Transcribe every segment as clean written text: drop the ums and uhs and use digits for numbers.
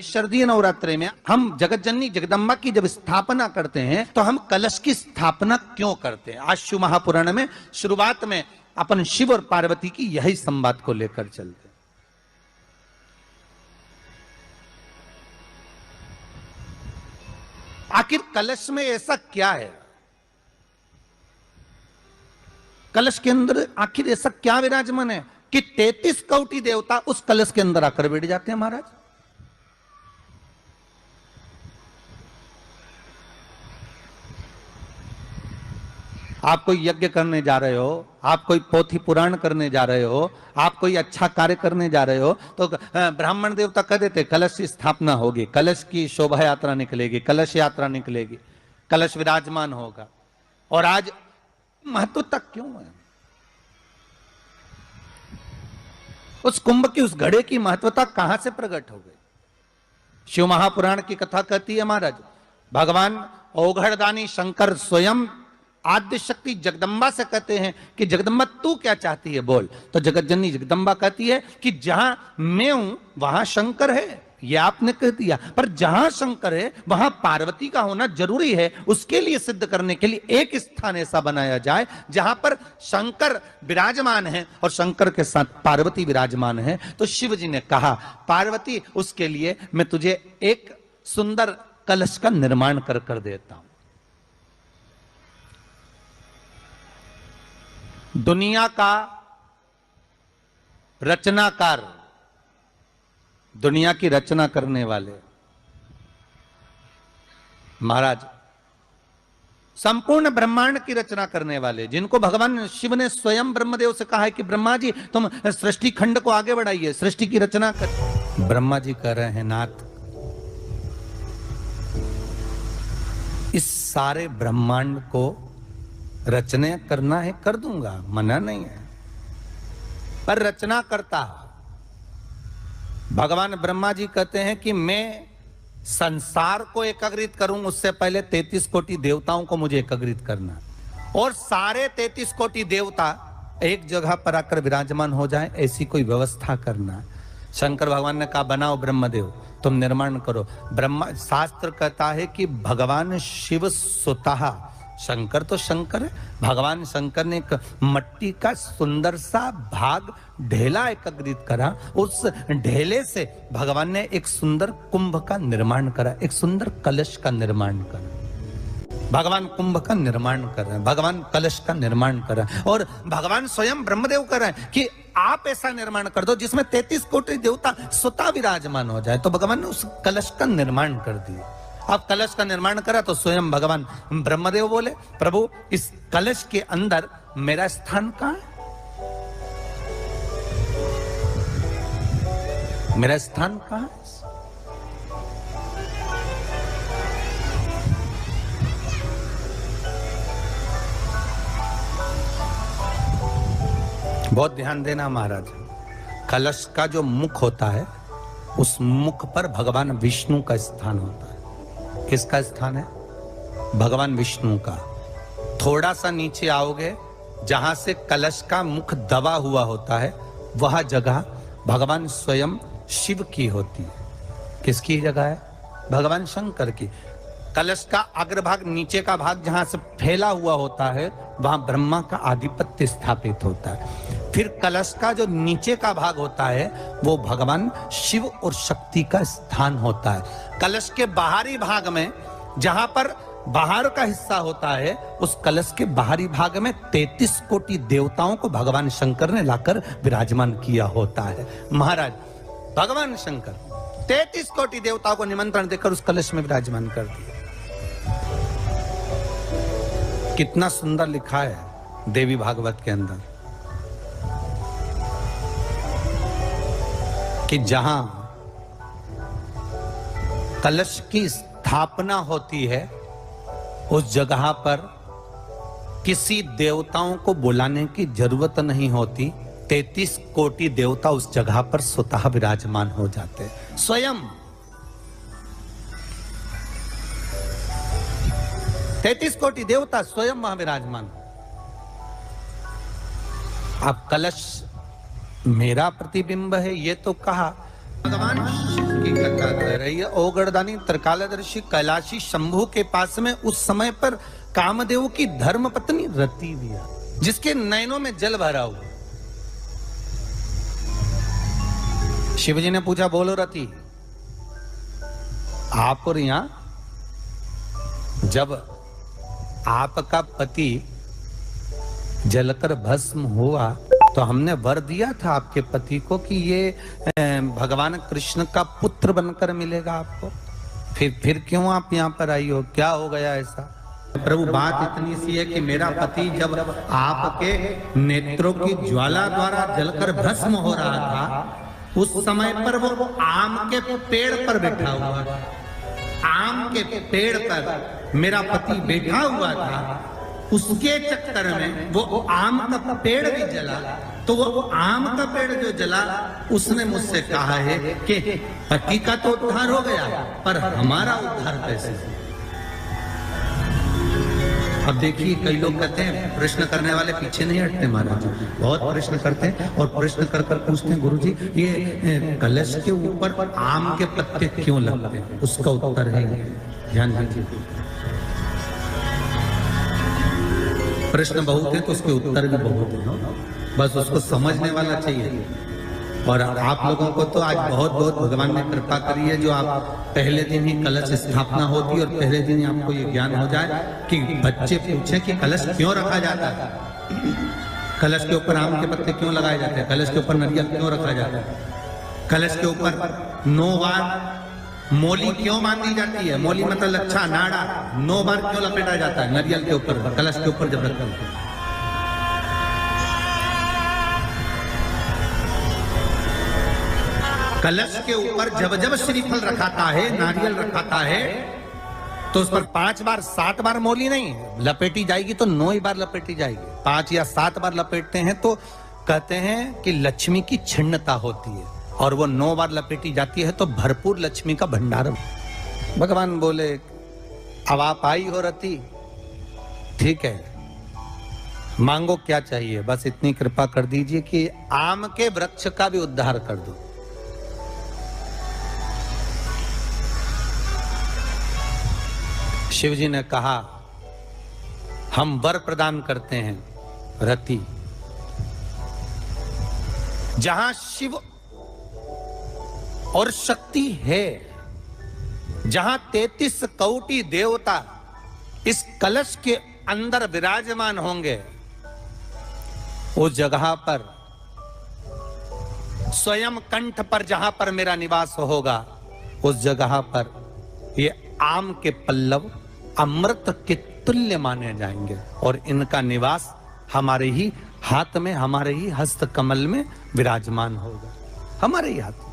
शारदीय नवरात्रि में हम जगत जननी जगदम्बा की जब स्थापना करते हैं तो हम कलश की स्थापना क्यों करते हैं? आज शिव महापुराण में शुरुआत में अपन शिव और पार्वती की यही संवाद को लेकर चलते हैं। आखिर कलश में ऐसा क्या है? कलश के अंदर आखिर ऐसा क्या विराजमान है कि 33 कोटि देवता उस कलश के अंदर आकर बैठ जाते हैं? महाराज, आप कोई यज्ञ करने जा रहे हो, आप कोई पोथी पुराण करने जा रहे हो, आप कोई अच्छा कार्य करने जा रहे हो, तो ब्राह्मण देवता कह देते कलश की स्थापना होगी, कलश की शोभा यात्रा निकलेगी, कलश यात्रा निकलेगी, कलश विराजमान होगा। और आज महत्व तक क्यों है? उस कुंभ की, उस घड़े की महत्वता कहां से प्रकट हो गई? शिव महापुराण की कथा कहती है महाराज, भगवान ओघड़दानी शंकर स्वयं आद्य शक्ति जगदम्बा से कहते हैं कि जगदम्बा तू क्या चाहती है बोल। तो जगत जननी जगदम्बा कहती है कि जहां मैं हूं वहां शंकर है। ये आपने कह दिया, पर जहां शंकर है वहां पार्वती का होना जरूरी है। उसके लिए सिद्ध करने के लिए एक स्थान ऐसा बनाया जाए जहां पर शंकर विराजमान है और शंकर के साथ पार्वती विराजमान है। तो शिव जी ने कहा पार्वती, उसके लिए मैं तुझे एक सुंदर कलश का निर्माण कर देता हूं। दुनिया का रचनाकार, दुनिया की रचना करने वाले महाराज, संपूर्ण ब्रह्मांड की रचना करने वाले, जिनको भगवान शिव ने स्वयं ब्रह्मदेव से कहा है कि ब्रह्मा जी तुम सृष्टि खंड को आगे बढ़ाइए, सृष्टि की रचना कर। ब्रह्मा जी कह रहे हैं नाथ, इस सारे ब्रह्मांड को रचना करना है कर दूंगा, मना नहीं है, पर रचना करता भगवान ब्रह्मा जी कहते हैं कि मैं संसार को एकाग्रित करूं उससे पहले 33 कोटि देवताओं को मुझे एकाग्रित करना, और सारे 33 कोटि देवता एक जगह पर आकर विराजमान हो जाएं, ऐसी कोई व्यवस्था करना। शंकर भगवान ने कहा बनाओ ब्रह्मदेव, तुम निर्माण करो। ब्रह्मा, शास्त्र कहता है कि भगवान शिव स्वतः, शंकर तो शंकर है, भगवान शंकर ने एक मट्टी का सुंदर सा भाग ढेला एकत्रित करा, उस ढेले से भगवान ने एक सुंदर कुंभ का निर्माण करा, एक सुंदर कलश का निर्माण करा। भगवान कुंभ का निर्माण कर रहे हैं, भगवान कलश का निर्माण कर रहे हैं, और भगवान स्वयं ब्रह्मदेव कर रहे हैं कि आप ऐसा निर्माण कर दो जिसमें 33 कोटि देवता स्वतः विराजमान हो जाए। तो भगवान ने उस कलश का निर्माण कर दिया। अब कलश का निर्माण करा तो स्वयं भगवान ब्रह्मदेव बोले प्रभु इस कलश के अंदर मेरा स्थान कहां है? मेरा स्थान कहां है? बहुत ध्यान देना महाराज, कलश का जो मुख होता है उस मुख पर भगवान विष्णु का स्थान होता है। किसका स्थान है? भगवान विष्णु का। थोड़ा सा नीचे आओगे, जहां से कलश का मुख दबा हुआ होता है वह जगह भगवान स्वयं शिव की होती है। किसकी जगह है? भगवान शंकर की। कलश का अग्रभाग, नीचे का भाग जहां से फैला हुआ होता है वहां ब्रह्मा का आधिपत्य स्थापित होता है। फिर कलश का जो नीचे का भाग होता है वो भगवान शिव और शक्ति का स्थान होता है। कलश के बाहरी भाग में, जहां पर बाहर का हिस्सा होता है, उस कलश के बाहरी भाग में 33 कोटि देवताओं को भगवान शंकर ने लाकर विराजमान किया होता है। महाराज भगवान शंकर 33 कोटि देवताओं को निमंत्रण देकर उस कलश में विराजमान कर दिया। कितना सुंदर लिखा है देवी भागवत के अंदर कि जहां कलश की स्थापना होती है उस जगह पर किसी देवताओं को बुलाने की जरूरत नहीं होती। 33 कोटि देवता उस जगह पर स्वतः विराजमान हो जाते हैं। स्वयं 33 कोटि देवता स्वयं वहां विराजमान। अब कलश मेरा प्रतिबिंब है ये तो कहा, भगवान शिव की कथा कह रही है। ओ गणदानी त्रिकालदर्शी कैलाशी शंभु के पास में उस समय पर कामदेव की धर्म पत्नी रति दिया, जिसके नयनों में जल भरा हुआ। शिवजी ने पूछा, बोलो रति, आप और यहां जब आपका पति जलकर भस्म हुआ तो हमने वर दिया था आपके पति को कि ये भगवान कृष्ण का पुत्र बनकर मिलेगा आपको, फिर क्यों आप यहाँ पर आई हो, क्या हो गया ऐसा? प्रभु बात इतनी सी है कि मेरा पति जब आपके नेत्रों की ज्वाला द्वारा जलकर भस्म हो रहा था उस समय पर वो आम के पेड़ पर बैठा हुआ था। आम के पेड़ पर मेरा पति बैठा हुआ था, उसके चक्कर में वो आम का पेड़ भी जला। तो वो आम का पेड़ जो जला उसने मुझसे कहा है कि पति का तो उद्धार हो गया पर हमारा उद्धार कैसे? अब देखिए, कई लोग कहते हैं प्रश्न करने वाले पीछे नहीं हटते महाराज, बहुत प्रश्न करते हैं और प्रश्न कर कर पूछते हैं, गुरुजी ये कलश के ऊपर आम के पत्ते क्यों लगते हैं? उसका उत्तर है, ध्यान दीजिए। प्रश्न बहुत है तो उसके उत्तर भी बहुत है, बस उसको समझने वाला चाहिए। और आप लोगों को तो आज बहुत बहुत भगवान ने कृपा करी है, जो आप पहले दिन ही कलश स्थापना होती है और पहले दिन ही आपको ये ज्ञान हो जाए कि बच्चे पूछे कि कलश क्यों रखा जाता है, कलश के ऊपर आम के पत्ते क्यों लगाए जाते हैं, कलश के ऊपर नारियल क्यों रखा जाता है, कलश के ऊपर 9 बार मोली क्यों बांधी जाती है, मोली मतलब लच्छा नाड़ा 9 बार क्यों लपेटा जाता है नारियल के ऊपर, कलश के ऊपर जब रखते हैं। कलश के ऊपर जब जब श्रीफल रखाता है, नारियल रखाता है, तो उस पर 5 बार 7 बार मोली नहीं लपेटी जाएगी, तो 9 ही बार लपेटी जाएगी। 5 या 7 बार लपेटते हैं तो कहते हैं कि लक्ष्मी की छिन्नता होती है, और वो 9 बार लपेटी जाती है तो भरपूर लक्ष्मी का भंडार। भगवान बोले, अब आप आई हो रति, ठीक है, मांगो क्या चाहिए, बस इतनी कृपा कर दीजिए कि आम के वृक्ष का भी उद्धार कर दो। शिवजी ने कहा, हम वर प्रदान करते हैं रति, जहां शिव और शक्ति है, जहां 33 कोटि देवता इस कलश के अंदर विराजमान होंगे, उस जगह पर स्वयं कंठ पर जहां पर मेरा निवास होगा, उस जगह पर ये आम के पल्लव अमृत के तुल्य माने जाएंगे और इनका निवास हमारे ही हाथ में, हमारे ही हस्त कमल में विराजमान होगा, हमारे ही हाथ में।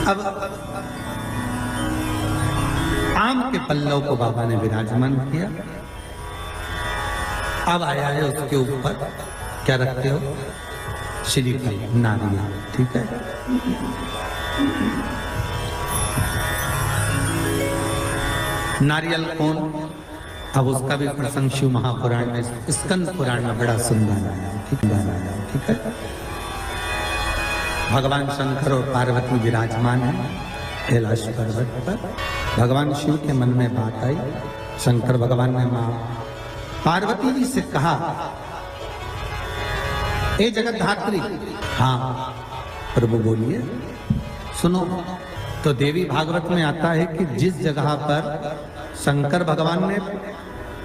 अब आम के पल्लव को बाबा ने विराजमान किया। अब आया है उसके ऊपर क्या रखते हो, श्रीफल नारियल, ठीक है। नारियल कौन, अब उसका भी प्रसंग शिव महापुराण में, स्कंद पुराण में बड़ा सुंदर है, ठीक है। भगवान शंकर और पार्वती विराजमान है कैलाश पर्वत पर। भगवान शिव के मन में बात आई, शंकर भगवान ने मां पार्वती जी से कहा, हे जगतधात्री। हाँ प्रभु बोलिए, सुनो। तो देवी भागवत में आता है कि जिस जगह पर शंकर भगवान ने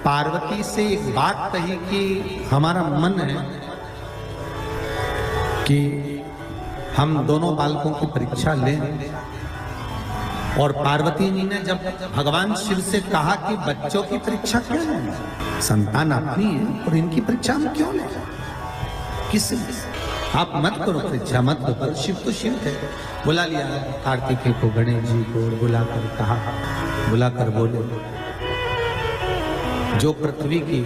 पार्वती से एक बात कही कि हमारा मन है कि हम दोनों बालकों की परीक्षा लें, और पार्वती जी ने जब भगवान शिव से कहा कि बच्चों की परीक्षा क्यों लें, संतान अपनी है और इनकी परीक्षा हम क्यों लें, किस आप मत करो परीक्षा, मत करो। शिव तो शिव है। बुला लिया कार्तिकेय को, गणेश जी को बुलाकर कहा, बुलाकर बोले, जो पृथ्वी की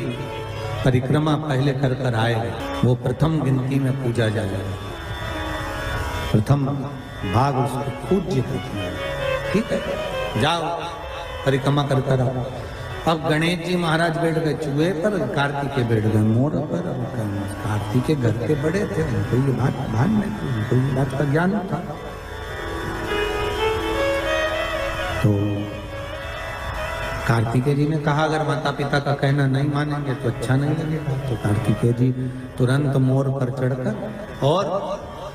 परिक्रमा पहले कर कर आए वो प्रथम गिनती में पूजा जाएगा, प्रथम भाग उसको पूज्य करते हैं, ठीक है। जाओ परिक्रमा कर कर आओ। अब गणेश जी महाराज बैठ गए चूहे पर, कार्तिकेय बैठ गए मोर पर। कार्तिकेय घर के बड़े थे, उनको ये बात भान में थी, उनको ये बात का ज्ञान था। तो कार्तिकेय जी ने कहा अगर माता पिता का कहना नहीं मानेंगे तो अच्छा नहीं लगेगा। तो कार्तिकेय जी तुरंत मोर पर चढ़कर और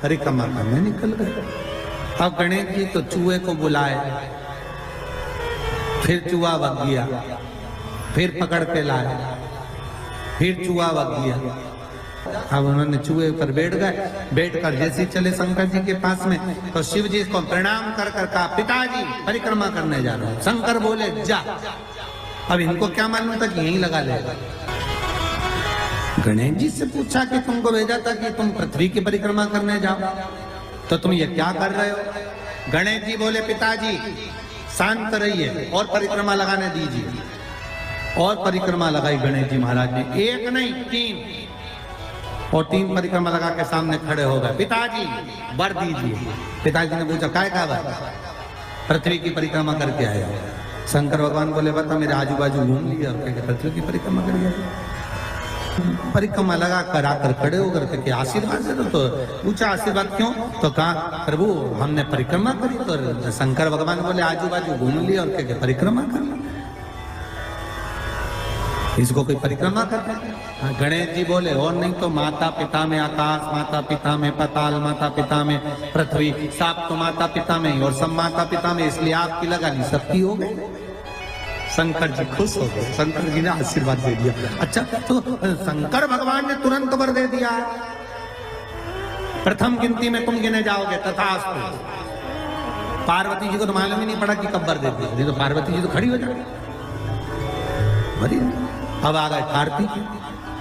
परिक्रमा करने निकल गए। अब गणेश जी तो चूहे को बुलाए, फिर चूहा भग गया, फिर पकड़ के लाए, फिर चूहा भग गया। अब उन्होंने चूहे पर बैठ गए, बैठकर जैसे चले शंकर जी के पास में तो शिव जी को प्रणाम कर कर कहा पिताजी परिक्रमा करने जा रहा हूं। शंकर बोले जा। अब इनको क्या मालूम था कि यहीं लगा लेगा। गणेश जी से पूछा कि तुमको भेजा था कि तुम पृथ्वी की परिक्रमा करने जाओ, तो तुम ये क्या कर रहे हो। गणेश जी बोले पिताजी शांत रहिए और परिक्रमा लगाने दीजिए। और परिक्रमा लगाई गणेश जी महाराज ने, एक नहीं 3, और 3 परिक्रमा लगा के सामने खड़े हो गए। पिताजी वर दीजिए। पिताजी ने पूछा काय का वर। पृथ्वी की परिक्रमा करके आया। शंकर भगवान बोले बता मेरे आजू बाजू घूम लिया और पृथ्वी की परिक्रमा कर गया। परिक्रमा लगा कर आकर खड़े होकर के आशीर्वाद दे दो। तो पूछा आशीर्वाद क्यों, तो कहा प्रभु हमने परिक्रमा करी। तो शंकर भगवान बोले आजू बाजू घूम लिया और परिक्रमा करना, इसको कोई परिक्रमा करता है। गणेश जी बोले और नहीं तो माता पिता में आकाश, माता पिता में पाताल, माता पिता में पृथ्वी, सब तो माता पिता में ही और सब माता पिता में, इसलिए आपकी लगा ली सबकी हो गई। शंकर जी खुश हो गए, शंकर जी ने आशीर्वाद दे दिया। अच्छा तो शंकर भगवान ने तुरंत वर दे दिया, प्रथम गिनती में तुम गिने जाओगे तथास्तु। पार्वती जी को तो मालूम ही नहीं पड़ा कि कब वर दे दिया, नहीं तो पार्वती जी तो खड़ी हो जाती। अब आ गए कार्तिक।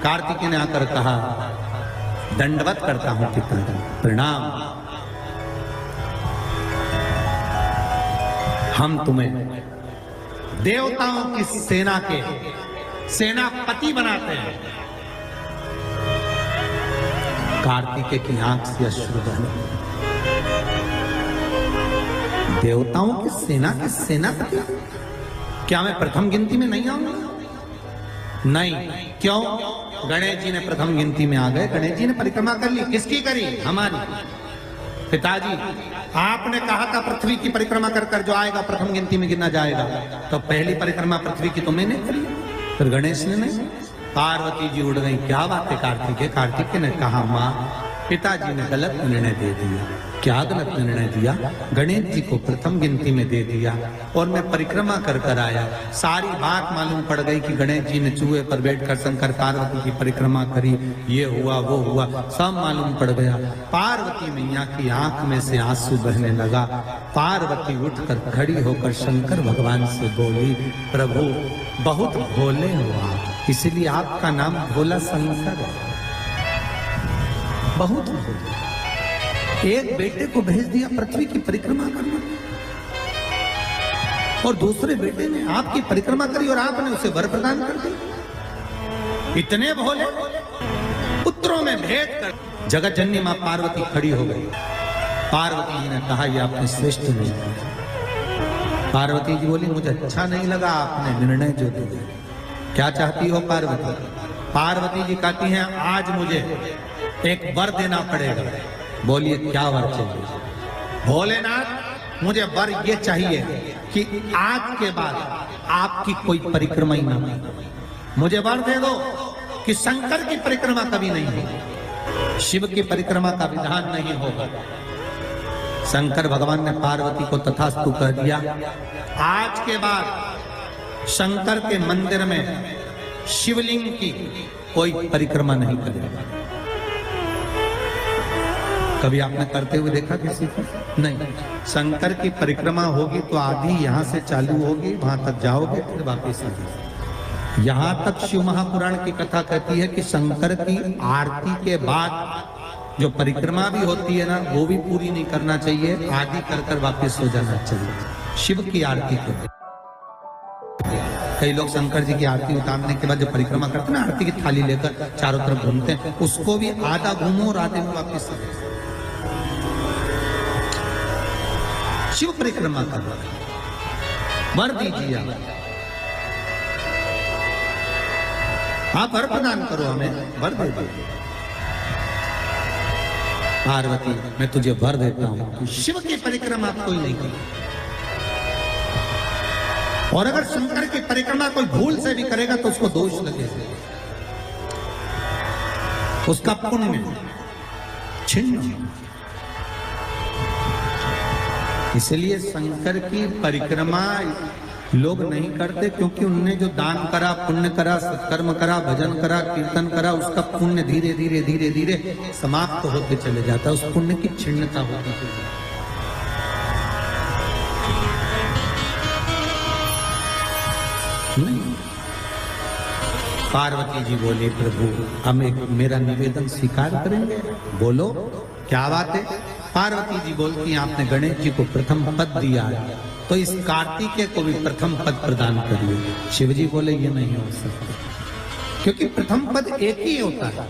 कार्तिक ने आकर कहा दंडवत करता हूं पिताजी, प्रणाम। हम तुम्हें देवताओं की सेना के सेनापति बनाते हैं। कार्तिकेय की आंख से अश्रु बहे। देवताओं की सेना के सेनापति, क्या मैं प्रथम गिनती में नहीं आऊंगा। नहीं, क्यों। गणेश जी ने प्रथम गिनती में आ गए। गणेश जी ने परिक्रमा कर ली, किसकी करी, हमारी। पिताजी आपने कहा था पृथ्वी की परिक्रमा कर कर जो आएगा प्रथम गिनती में गिना जाएगा, तो पहली परिक्रमा पृथ्वी की तो मैंने करी, फिर गणेश ने नहीं। पार्वती जी उड़ गई, क्या बात है कार्तिकेय। कार्तिकेय ने कहा माँ पिताजी ने गलत निर्णय दे दिया। क्या गलत निर्णय दिया, गणेश जी को प्रथम गिनती में दे दिया और मैं परिक्रमा कर कर आया। सारी बात मालूम पड़ गई कि गणेश जी ने चूहे पर बैठकर शंकर पार्वती की परिक्रमा करी, ये हुआ वो हुआ, सब मालूम पड़ गया। पार्वती मैया की आंख में से आंसू बहने लगा। पार्वती उठकर खड़ी होकर शंकर भगवान से बोली प्रभु बहुत भोले हो आप, इसलिए आपका नाम भोला शंकर है। बहुत भोले। एक बेटे को भेज दिया पृथ्वी की परिक्रमा करना और दूसरे बेटे ने आपकी परिक्रमा करी और आपने उसे वर प्रदान कर दिया। इतने भोले, पुत्रों में भेद कर। जगत जननी मां पार्वती खड़ी हो गई। पार्वती जी ने कहा ये आपने श्रेष्ठ नहीं किया। पार्वती जी बोली मुझे अच्छा नहीं लगा आपने निर्णय जो दिया। क्या चाहती हो पार्वती। पार्वती जी कहती हैं आज मुझे एक वर देना पड़ेगा। बोलिए क्या वर चाहिए। भोलेनाथ मुझे वर ये चाहिए कि आज के बाद आपकी कोई परिक्रमा ही ना हो। मुझे वर दे दो कि शंकर की परिक्रमा कभी नहीं होगी, शिव की परिक्रमा का विधान नहीं होगा। शंकर भगवान ने पार्वती को तथास्तु कह दिया। आज के बाद शंकर के मंदिर में शिवलिंग की कोई परिक्रमा नहीं करेगा। कभी आपने करते हुए देखा किसी को? नहीं। शंकर की परिक्रमा होगी तो आधी यहां से चालू होगी, वहां तक जाओगे फिर वापस आगे। यहां तक शिव महापुराण की कथा कहती है कि शंकर की आरती के बाद जो परिक्रमा भी होती है ना वो भी पूरी नहीं करना चाहिए, आधी कर कर वापिस हो जाना चाहिए। शिव की आरती के बाद कई लोग शंकर जी की आरती उतारने के बाद जो परिक्रमा करते हैं ना, आरती की थाली लेकर चारों तरफ घूमते हैं, उसको भी आधा घूमो और आधे में वापिस आ। शिव परिक्रमा करना वर दीजिए। आप वर प्रदान करो, हमें वर दे दो। पार्वती मैं तुझे वर देता हूं, शिव की परिक्रमा कोई नहीं करे। और अगर शंकर की परिक्रमा कोई भूल से भी करेगा तो उसको दोष लगेगा, उसका पुण्य छिन्न। इसलिए शंकर की परिक्रमा लोग नहीं करते, क्योंकि उनने जो दान करा, पुण्य करा, सत्कर्म करा, भजन करा, कीर्तन करा, उसका पुण्य धीरे धीरे धीरे धीरे समाप्त होते चले जाता है, उस पुण्य की छिन्नता होती है। नहीं। पार्वती जी बोले, प्रभु हम एक मेरा निवेदन स्वीकार करेंगे, बोलो क्या बात है। पार्वती जी बोलती हैं, आपने गणेश जी को प्रथम पद दिया है, तो इस कार्तिकेय को भी प्रथम पद प्रदान करिए। शिव जी बोले, ये नहीं हो सकता, क्योंकि प्रथम पद एक ही होता है।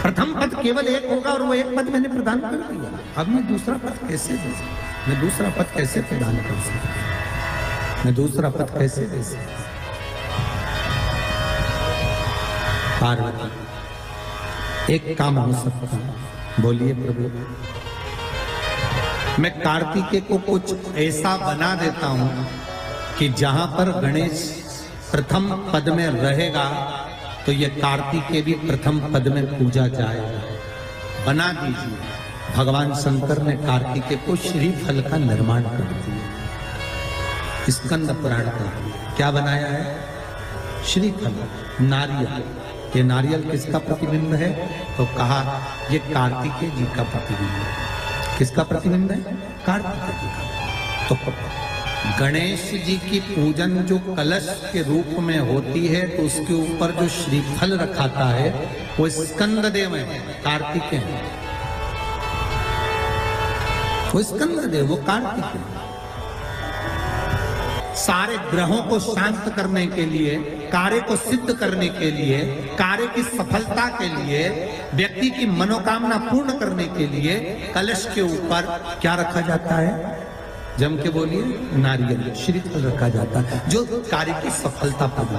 प्रथम पद केवल एक होगा और वो एक पद मैंने प्रदान कर दिया, अब मैं दूसरा पद कैसे दे सकता, मैं दूसरा पद कैसे प्रदान कर सकता, मैं दूसरा पद कैसे दे सकता। पार्वती, एक काम हो सकता है, बोलिए प्रभु। मैं कार्तिकेय को कुछ ऐसा बना देता हूं कि जहां पर गणेश प्रथम पद में रहेगा तो ये कार्तिकेय भी प्रथम पद में पूजा जाएगा, बना दीजिए। भगवान शंकर ने कार्तिकेय को श्रीफल का निर्माण कर दिया, स्कंद पुराण का क्या बनाया है, श्रीफल, नारियल। ये नारियल किसका प्रतिबिंब है, तो कहा ये कार्तिकेय जी का प्रतिबिंब है। किसका प्रतिबिंब है, कार्तिकेय जी का। तो गणेश जी की पूजन जो कलश के रूप में होती है, तो उसके ऊपर जो श्रीफल रखाता है वो स्कंद देव है, कार्तिकेय है। वो स्कंद देव, वो कार्तिकेय। सारे ग्रहों को शांत करने के लिए, कार्य को सिद्ध करने के लिए, कार्य की सफलता के लिए, व्यक्ति की मनोकामना पूर्ण करने के लिए कलश के ऊपर क्या रखा जाता है, जम के बोलिए, नारियल, श्रीफल रखा जाता है, जो कार्य की सफलता प्रदान